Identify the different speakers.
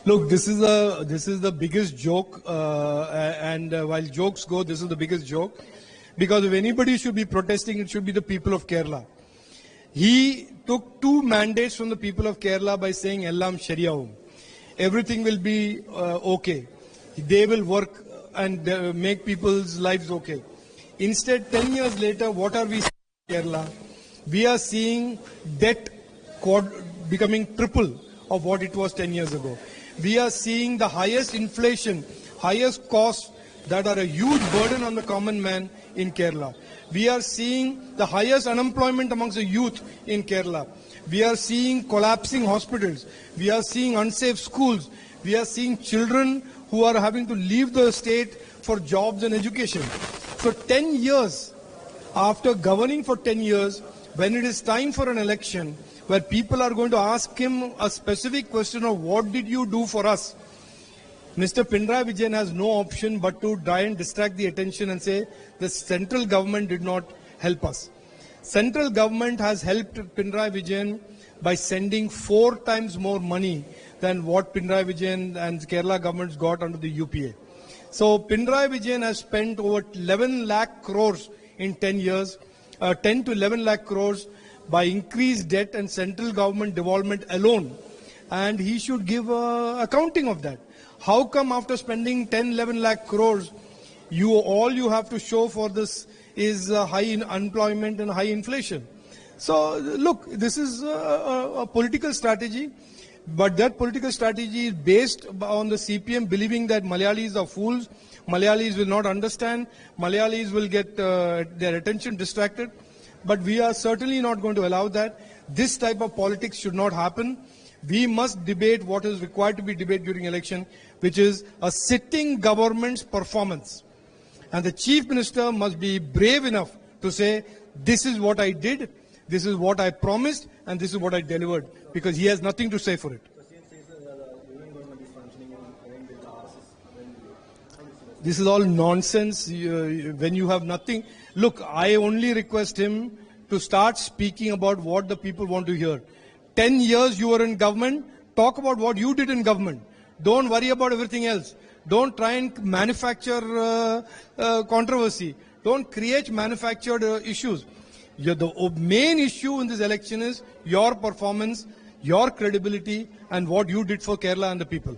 Speaker 1: Look, this is the biggest joke, and while jokes go, this is the biggest joke, because if anybody should be protesting, it should be the people of Kerala. He took 2 mandates from the people of Kerala by saying Ellam Shariyaum. Everything will be okay. They will work and make people's lives okay. Instead, 10 years later, what are we seeing in Kerala? We are seeing debt becoming triple of what it was 10 years ago. We are seeing the highest inflation, highest costs that are a huge burden on the common man in Kerala. We are seeing the highest unemployment amongst the youth in Kerala. We are seeing collapsing hospitals. We are seeing unsafe schools. We are seeing children who are having to leave the state for jobs and education. So 10 years, after governing for 10 years, when it is time for an election, where people are going to ask him a specific question of what did you do for us, Mr. Pinarayi Vijayan has no option but to try and distract the attention and say the central government did not help us. Central government has helped Pinarayi Vijayan by sending 4 times more money than what Pinarayi Vijayan and Kerala governments got under the UPA. So Pinarayi Vijayan has spent over 11 lakh crores in 10 years, 10 to 11 lakh crores by increased debt and central government devolvement alone. And he should give accounting of that. How come after spending 10, 11 lakh crores, all you have to show for this is high unemployment and high inflation? So look, this is a political strategy, but that political strategy is based on the CPM believing that Malayalis are fools, Malayalis will not understand, Malayalis will get their attention distracted. But we are certainly not going to allow that. This type of politics should not happen. We must debate what is required to be debated during election, which is a sitting government's performance. And the Chief Minister must be brave enough to say, this is what I did, this is what I promised, and this is what I delivered, because he has nothing to say for it. This is all nonsense. When you have nothing, look, I only request him to start speaking about what the people want to hear. 10 years you were in government, talk about what you did in government. Don't worry about everything else. Don't try and manufacture controversy. Don't create manufactured issues. The main issue in this election is your performance, your credibility, and what you did for Kerala and the people.